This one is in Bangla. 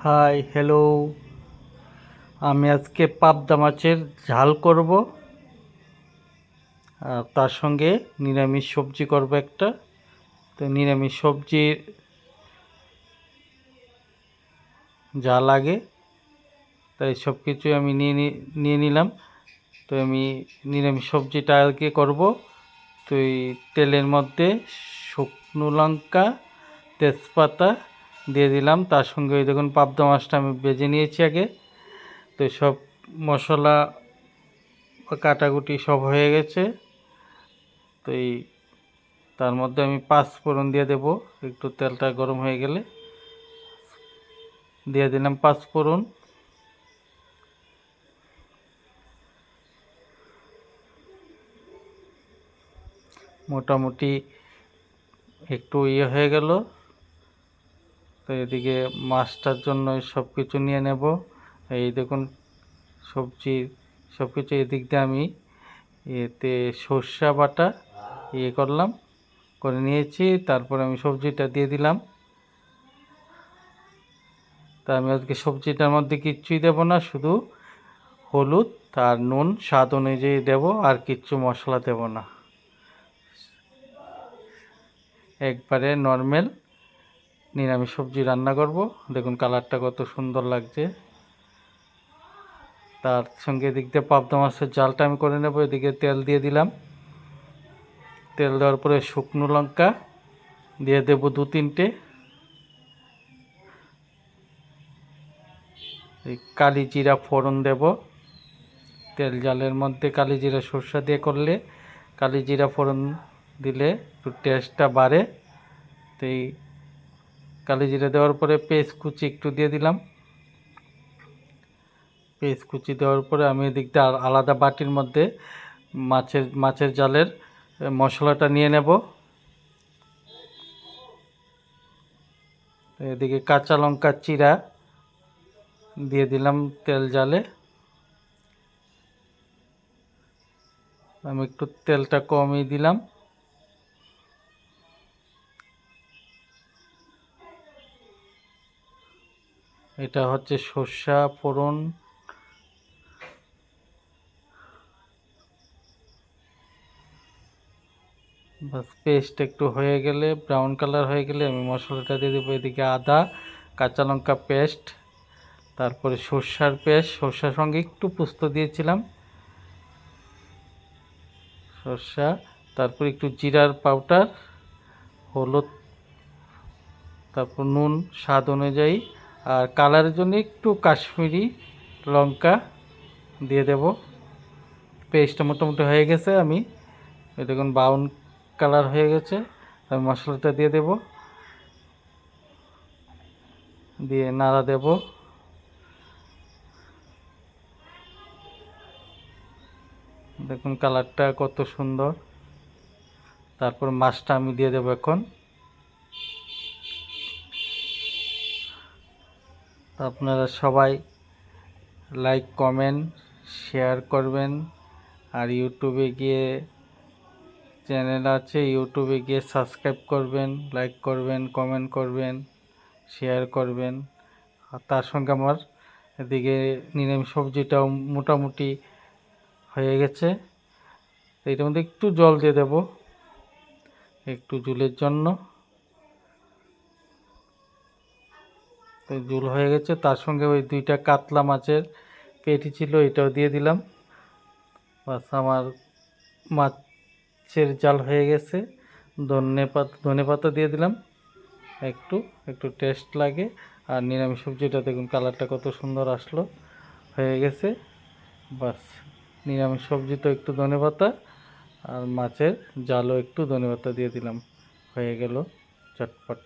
হাই হ্যালো, আমি আজকে পাবদা মাছের ঝাল করব আর তার সঙ্গে নিরামিষ সবজি করব একটা। তো নিরামিষ সবজির যা লাগে তাই সব কিছু আমি নিয়ে নিলাম। তো আমি নিরামিষ সবজিটা আজকে করব। তো এই তেলের মধ্যে শুকনো লঙ্কা, তেজপাতা দিয়ে দিলাম। তার সঙ্গে ওই দেখুন পাবদা মাছটা আমি ভেজে নিয়েছি আগে। তো সব মশলা কাটাকুটি সব হয়ে গেছে। তো এই তার মধ্যে আমি পাঁচ ফোড়ন দিয়ে দেব। একটু তেলটা গরম হয়ে গেলে দিয়ে দিলাম পাঁচ ফোড়ন। মোটামুটি একটু হয়ে গেল। তো এদিকে মাছটার জন্য সব কিছু নিয়ে নেব। এই দেখুন সবজি সব কিছু এদিক দিয়ে আমি এতে সর্ষে বাটা করলাম, করে নিয়েছি। তারপর আমি সবজিটা দিয়ে দিলাম। তা আমি আজকে সবজিটার মধ্যে কিচ্ছুই দেব না, শুধু হলুদ আর নুন স্বাদ অনুযায়ী দেব, আর কিচ্ছু মশলা দেব না। একবারে নর্মাল নিরামিষ সবজি রান্না করব। দেখুন কালারটা কত সুন্দর লাগছে। তার সঙ্গে এদিক দিয়ে পাবদা মাছের জালটা আমি করে নেব। এদিকে তেল দিয়ে দিলাম। তেল দেওয়ার পরে শুকনো লঙ্কা দিয়ে দেব দু তিনটে। এই কালি জিরা ফোড়ন দেব। তেল জালের মধ্যে কালি জিরা সর্ষে দিয়ে করলে কালি জিরা ফোড়ন দিলে একটু টেস্টটা বাড়ে। তো এই কালি জিরা দেওয়ার পরে পেঁয়াজ কুচি একটু দিয়ে দিলাম। পেঁয়াজ কুচি দেওয়ার পরে আমি এদিক দিয়ে আলাদা বাটির মধ্যে মাছের জালের মশলাটা নিয়ে নেব। এদিকে কাঁচা লঙ্কা চিরা দিয়ে দিলাম তেল জালে। আমি একটু তেলটা কমই দিলাম। এটা হচ্ছে সর্ষা ফোড়ন। বাস পেস্ট একটু হয়ে গেলে ব্রাউন কালার হয়ে গেলে আমি মশলাটা দিয়ে দেবো। এদিকে আদা কাঁচা লঙ্কা পেস্ট, তারপরে সর্ষার পেস্ট, সর্ষার সঙ্গে একটু পোস্ত দিয়েছিলাম সর্ষা, তারপর একটু জিরার পাউডার, হলুদ, তারপর নুন স্বাদ অনুযায়ী, আর কালারের জন্য একটু কাশ্মীরি লঙ্কা দিয়ে দেব। পেস্টটা মোটামুটি হয়ে গেছে। আমি দেখুন ব্রাউন কালার হয়ে গেছে। আমি মশলাটা দিয়ে দেব, দিয়ে নাড়া দেব। দেখুন কালারটা কত সুন্দর। তারপর মাছটা আমি দিয়ে দেব এখন। আপনারা সবাই লাইক কমেন্ট শেয়ার করবেন। আর ইউটিউবে গিয়ে চ্যানেল আছে, ইউটিউবে গিয়ে সাবস্ক্রাইব করবেন, লাইক করবেন, কমেন্ট করবেন, শেয়ার করবেন। আর তার সঙ্গে আমার এদিকে নিরামিষ সবজিটাও মোটামুটি হয়ে গেছে। এটার মধ্যে একটু জল দিয়ে দেব, একটু ঝোলের জন্য। তো ঝোল হয়ে গেছে। তার সঙ্গে ওই দুইটা কাতলা মাছের পেটি ছিল, এটাও দিয়ে দিলাম। বাস আমার মাছের জাল হয়ে গেছে। ধনেপাতা দিয়ে দিলাম একটু, একটু টেস্ট লাগে। আর নিরামিষ সবজিটা দেখুন কালারটা কত সুন্দর আসলো, হয়ে গেছে। বাস নিরামিষ সবজি তো একটু ধনেপাতা, আর মাছের জালও একটু ধনেপাতা দিয়ে দিলাম, হয়ে গেল চটপটা।